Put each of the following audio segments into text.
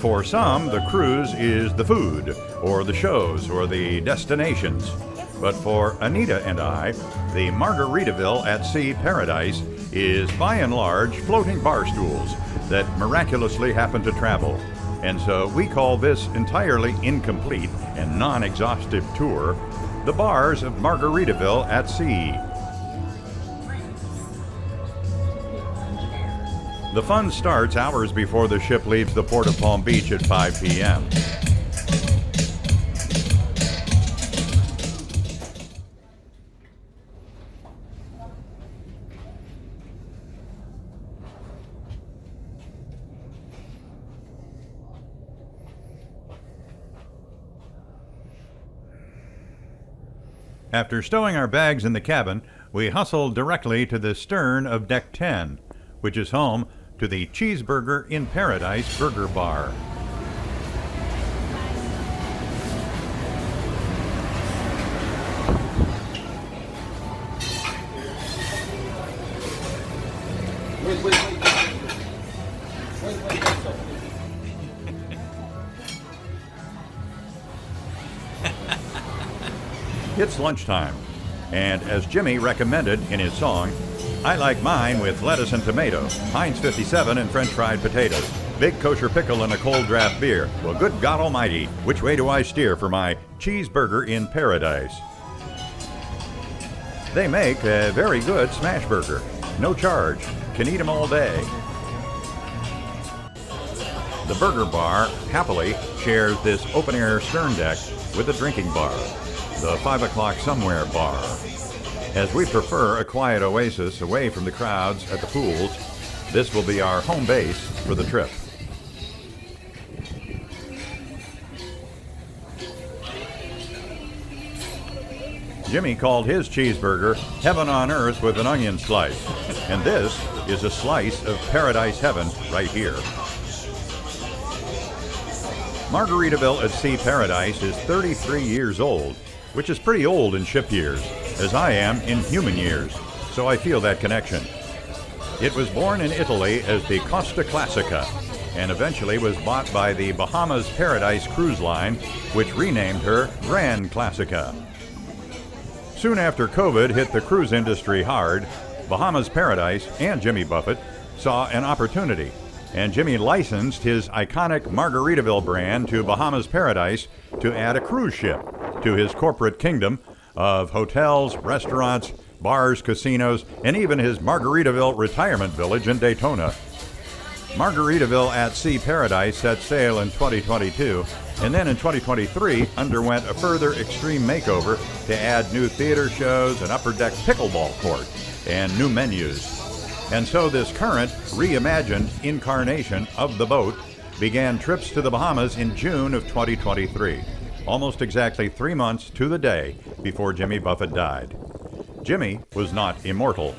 For some, the cruise is the food, or the shows, or the destinations. But for Anita and I, the Margaritaville at Sea paradise is by and large floating bar stools that miraculously happen to travel. And so we call this entirely incomplete and non-exhaustive tour the Bars of Margaritaville at Sea. The fun starts hours before the ship leaves the port of Palm Beach at 5 p.m. After stowing our bags in the cabin, we hustled directly to the stern of Deck 10, which is home to the Cheeseburger in Paradise Burger Bar. It's lunchtime, and as Jimmy recommended in his song, I like mine with lettuce and tomato, Heinz 57 and French fried potatoes, big kosher pickle and a cold draft beer. Well, good God almighty, which way do I steer for my Cheeseburger in Paradise? They make a very good smash burger. No charge. Can eat them all day. The burger bar happily shares this open-air stern deck with a drinking bar, the 5 o'clock somewhere bar. As we prefer a quiet oasis away from the crowds at the pools, this will be our home base for the trip. Jimmy called his cheeseburger heaven on earth with an onion slice, and this is a slice of paradise heaven right here. Margaritaville at Sea Paradise is 33 years old, which is pretty old in ship years, as I am in human years, so I feel that connection. It was born in Italy as the Costa Classica, and eventually was bought by the Bahamas Paradise Cruise Line, which renamed her Grand Classica. Soon after COVID hit the cruise industry hard, Bahamas Paradise and Jimmy Buffett saw an opportunity, and Jimmy licensed his iconic Margaritaville brand to Bahamas Paradise to add a cruise ship to his corporate kingdom of hotels, restaurants, bars, casinos, and even his Margaritaville retirement village in Daytona. Margaritaville at Sea Paradise set sail in 2022, and then in 2023 underwent a further extreme makeover to add new theater shows, an upper deck pickleball court, and new menus. And so this current reimagined incarnation of the boat began trips to the Bahamas in June of 2023. Almost exactly 3 months to the day before Jimmy Buffett died. Jimmy was not immortal,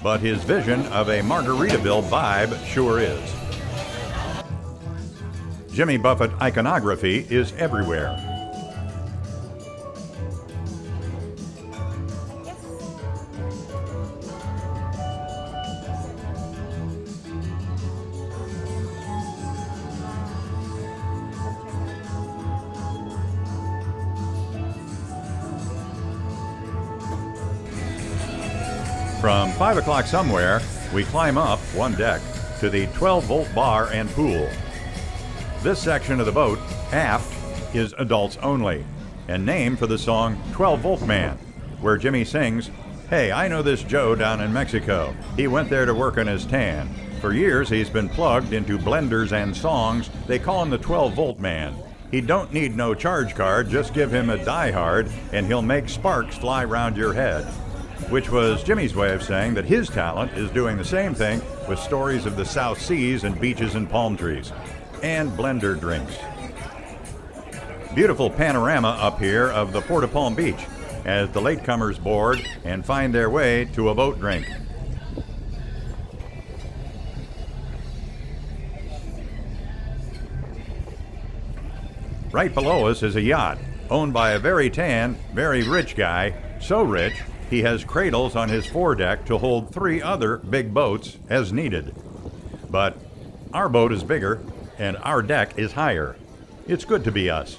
but his vision of a Margaritaville vibe sure is. Jimmy Buffett iconography is everywhere. From 5 o'clock somewhere, we climb up one deck to the 12-volt bar and pool. This section of the boat, aft, is adults only, and named for the song 12-Volt Man, where Jimmy sings, "Hey, I know this Joe down in Mexico. He went there to work on his tan. For years he's been plugged into blenders and songs. They call him the 12-Volt Man. He don't need no charge card, just give him a diehard, and he'll make sparks fly round your head." Which was Jimmy's way of saying that his talent is doing the same thing with stories of the South Seas and beaches and palm trees, and blender drinks. Beautiful panorama up here of the Port of Palm Beach as the latecomers board and find their way to a boat drink. Right below us is a yacht owned by a very tan, very rich guy, so rich he has cradles on his foredeck to hold 3 other big boats as needed. But our boat is bigger and our deck is higher. It's good to be us.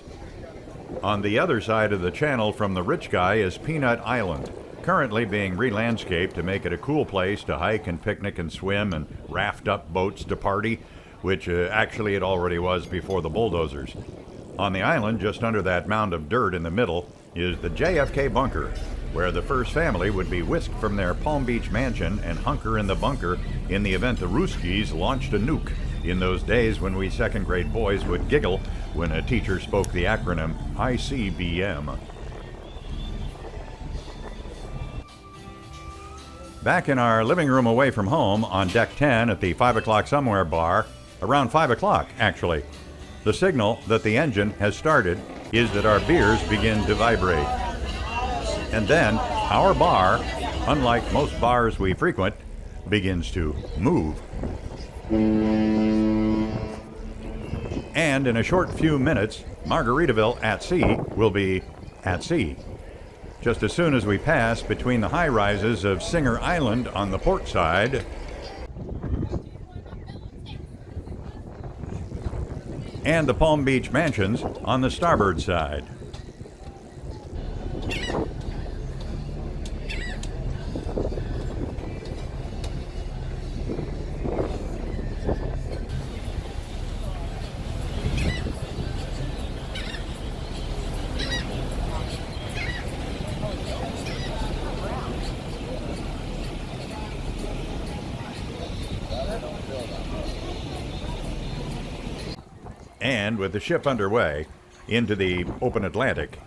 On the other side of the channel from the rich guy is Peanut Island, currently being re-landscaped to make it a cool place to hike and picnic and swim and raft up boats to party, which actually it already was before the bulldozers. On the island, just under that mound of dirt in the middle, is the JFK bunker, where the first family would be whisked from their Palm Beach mansion and hunker in the bunker in the event the Ruskies launched a nuke, in those days when we second-grade boys would giggle when a teacher spoke the acronym ICBM. Back in our living room away from home on deck 10 at the 5 o'clock somewhere bar, around 5 o'clock actually, the signal that the engine has started is that our beers begin to vibrate. And then our bar, unlike most bars we frequent, begins to move. And in a short few minutes, Margaritaville at sea will be at sea. Just as soon as we pass between the high rises of Singer Island on the port side and the Palm Beach mansions on the starboard side. And with the ship underway into the open Atlantic,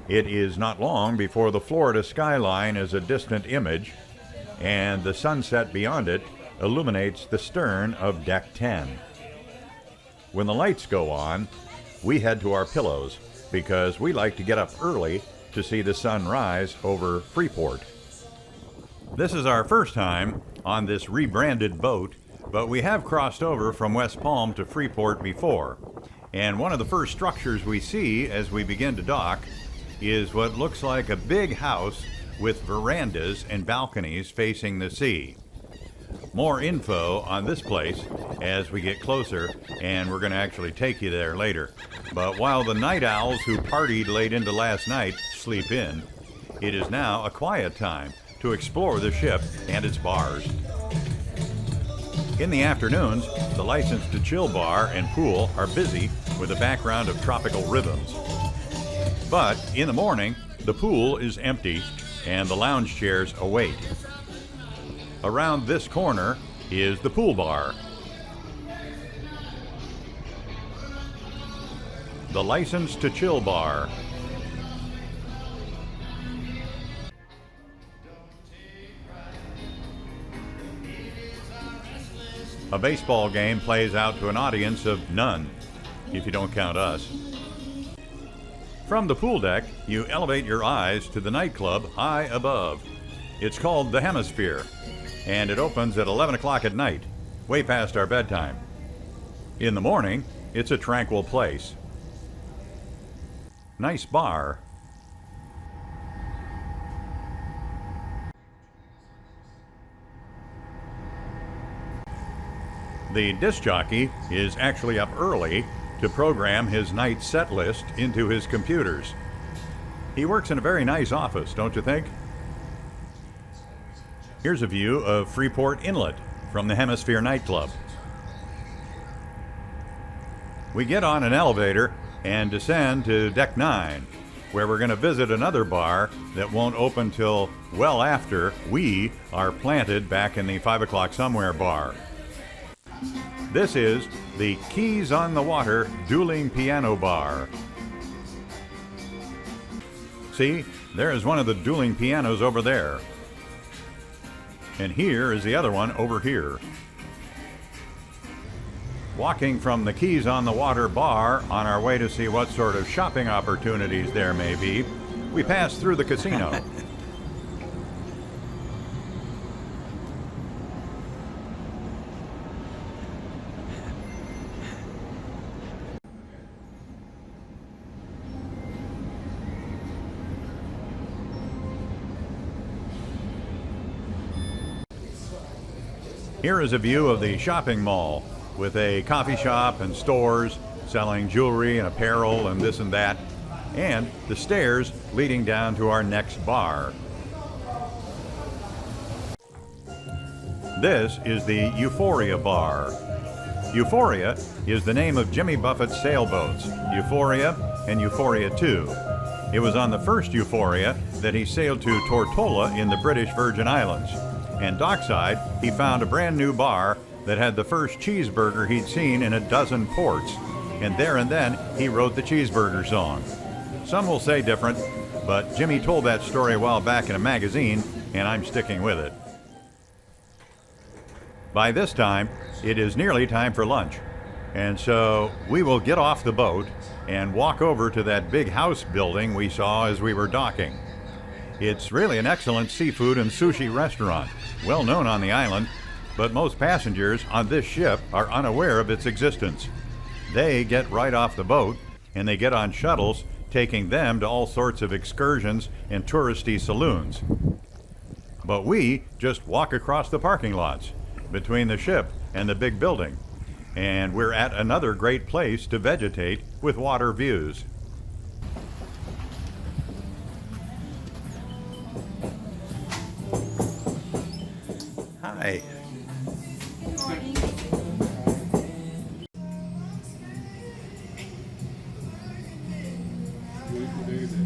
it is not long before the Florida skyline is a distant image, and the sunset beyond it illuminates the stern of deck 10. When the lights go on, we head to our pillows because we like to get up early to see the sun rise over Freeport. This is our first time on this rebranded boat, but we have crossed over from West Palm to Freeport before. And one of the first structures we see as we begin to dock is what looks like a big house with verandas and balconies facing the sea. More info on this place as we get closer, and we're going to actually take you there later. But while the night owls who partied late into last night sleep in, it is now a quiet time to explore the ship and its bars. In the afternoons, the License to Chill bar and pool are busy with a background of tropical rhythms. But in the morning, the pool is empty and the lounge chairs await. Around this corner is the pool bar. The License to Chill bar. A baseball game plays out to an audience of none, if you don't count us. From the pool deck, you elevate your eyes to the nightclub high above. It's called the Hemisphere, and it opens at 11 o'clock at night, way past our bedtime. In the morning, it's a tranquil place. Nice bar. The disc jockey is actually up early to program his night set list into his computers. He works in a very nice office, don't you think? Here's a view of Freeport Inlet from the Hemisphere nightclub. We get on an elevator and descend to deck 9, where we're going to visit another bar that won't open till well after we are planted back in the 5 o'clock somewhere bar. This is the Keys on the Water Dueling Piano Bar. See, there is one of the dueling pianos over there. And here is the other one over here. Walking from the Keys on the Water bar on our way to see what sort of shopping opportunities there may be, we pass through the casino. Here is a view of the shopping mall, with a coffee shop and stores selling jewelry and apparel and this and that, and the stairs leading down to our next bar. This is the Euphoria Bar. Euphoria is the name of Jimmy Buffett's sailboats, Euphoria and Euphoria 2. It was on the first Euphoria that he sailed to Tortola in the British Virgin Islands. And dockside, he found a brand new bar that had the first cheeseburger he'd seen in a dozen ports. And there and then, he wrote the cheeseburger song. Some will say different, but Jimmy told that story a while back in a magazine, and I'm sticking with it. By this time, it is nearly time for lunch. And so we will get off the boat and walk over to that big house building we saw as we were docking. It's really an excellent seafood and sushi restaurant, well known on the island, but most passengers on this ship are unaware of its existence. They get right off the boat and they get on shuttles taking them to all sorts of excursions and touristy saloons. But we just walk across the parking lots between the ship and the big building, and we're at another great place to vegetate with water views. Hi. Good morning.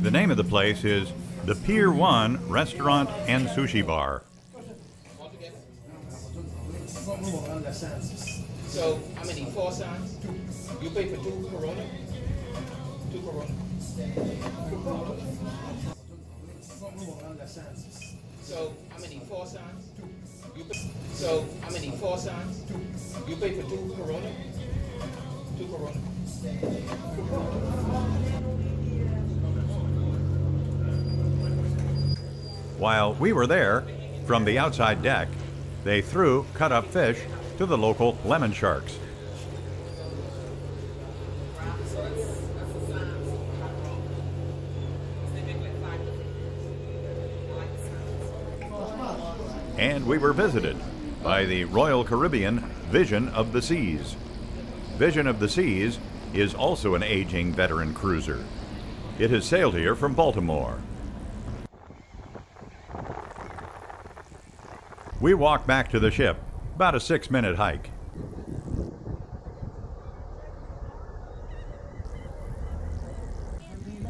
The name of the place is the Pier One Restaurant and Sushi Bar. So, how many? 4 signs? You pay for 2 Corona? 2 Corona. So, how many? 4 signs? So, how many? 4 signs? You pay for 2 Corona? 2 Corona. While we were there, from the outside deck, they threw cut-up fish to the local lemon sharks. And we were visited by the Royal Caribbean Vision of the Seas. Vision of the Seas is also an aging veteran cruiser. It has sailed here from Baltimore. We walk back to the ship, about a 6-minute hike.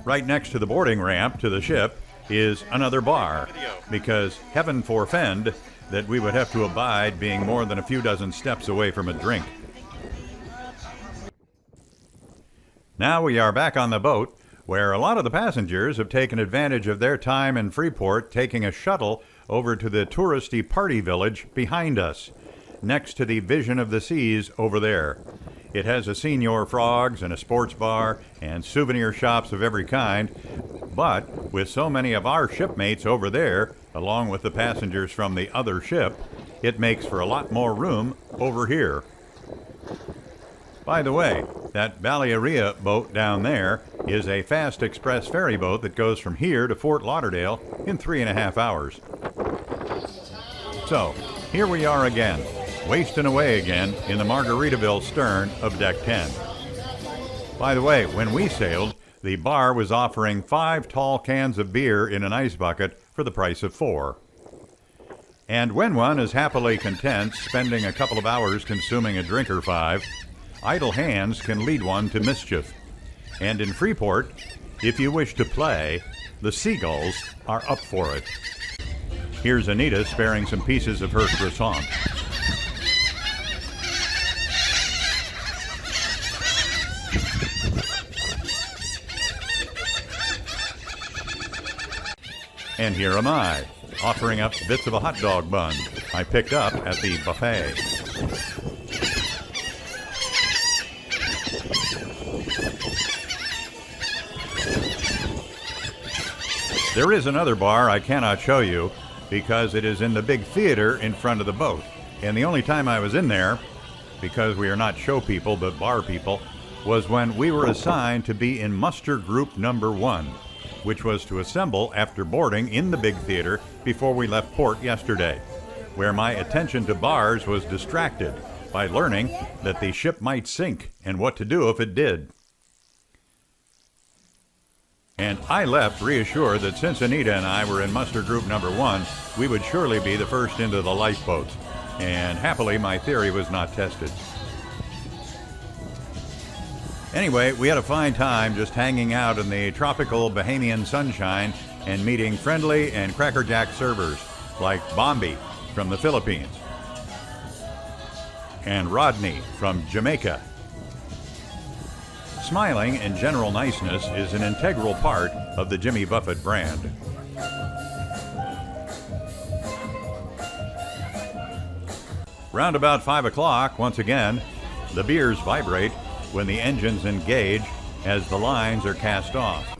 Right next to the boarding ramp to the ship is another bar, because heaven forfend that we would have to abide being more than a few dozen steps away from a drink. Now we are back on the boat, where a lot of the passengers have taken advantage of their time in Freeport taking a shuttle over to the touristy party village behind us, next to the Vision of the Seas over there. It has a Senior Frogs and a sports bar and souvenir shops of every kind, but with so many of our shipmates over there, along with the passengers from the other ship, it makes for a lot more room over here. By the way, that Ballyarea boat down there is a fast express ferry boat that goes from here to Fort Lauderdale in 3.5 hours. So, here we are again, wasting away again in the Margaritaville stern of Deck 10. By the way, when we sailed, the bar was offering 5 tall cans of beer in an ice bucket for the price of 4. And when one is happily content spending a couple of hours consuming a drink or 5, idle hands can lead one to mischief. And in Freeport, if you wish to play, the seagulls are up for it. Here's Anita sparing some pieces of her croissant. And here am I, offering up bits of a hot dog bun I picked up at the buffet. There is another bar I cannot show you because it is in the big theater in front of the boat. And the only time I was in there, because we are not show people but bar people, was when we were assigned to be in muster group number 1, which was to assemble after boarding in the big theater before we left port yesterday, where my attention to bars was distracted by learning that the ship might sink and what to do if it did. And I left reassured that since Anita and I were in muster group number 1, we would surely be the first into the lifeboats. And happily, my theory was not tested. Anyway, we had a fine time just hanging out in the tropical Bahamian sunshine and meeting friendly and crackerjack servers like Bombi from the Philippines and Rodney from Jamaica. Smiling and general niceness is an integral part of the Jimmy Buffett brand. Round about 5 o'clock, once again, the beers vibrate when the engines engage as the lines are cast off.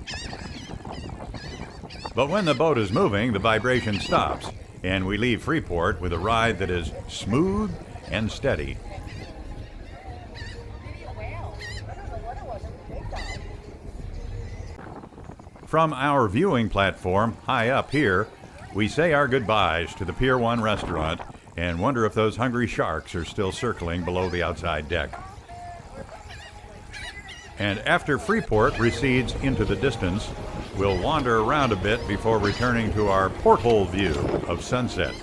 But when the boat is moving, the vibration stops, and we leave Freeport with a ride that is smooth and steady. From our viewing platform high up here, we say our goodbyes to the Pier One restaurant and wonder if those hungry sharks are still circling below the outside deck. And after Freeport recedes into the distance, we'll wander around a bit before returning to our porthole view of sunset.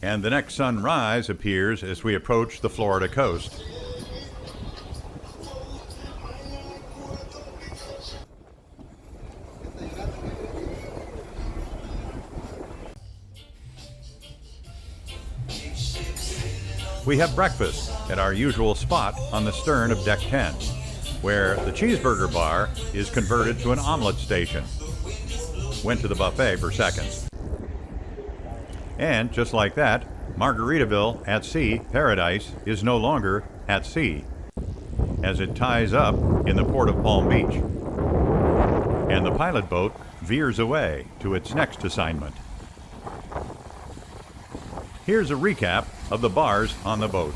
And the next sunrise appears as we approach the Florida coast. We have breakfast at our usual spot on the stern of Deck 10, where the cheeseburger bar is converted to an omelet station. Went to the buffet for seconds. And just like that, Margaritaville at sea paradise is no longer at sea, as it ties up in the port of Palm Beach. And the pilot boat veers away to its next assignment. Here's a recap of the bars on the boat.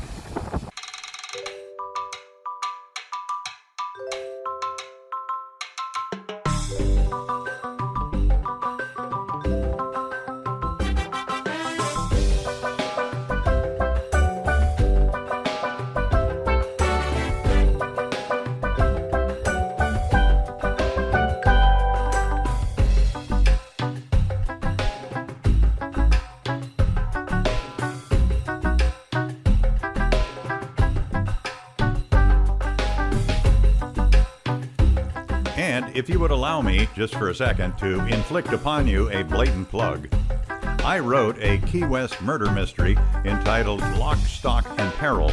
And if you would allow me, just for a second, to inflict upon you a blatant plug. I wrote a Key West murder mystery entitled Lock, Stock, and Peril.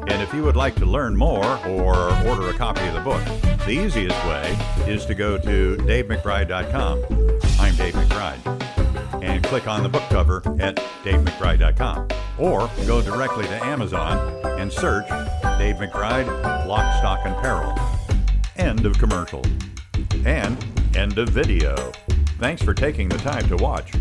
And if you would like to learn more or order a copy of the book, the easiest way is to go to davemcbride.com. I'm Dave McBride. And click on the book cover at davemcbride.com. Or go directly to Amazon and search Dave McBride, Lock, Stock, and Peril. End of commercial. And end of video. Thanks for taking the time to watch.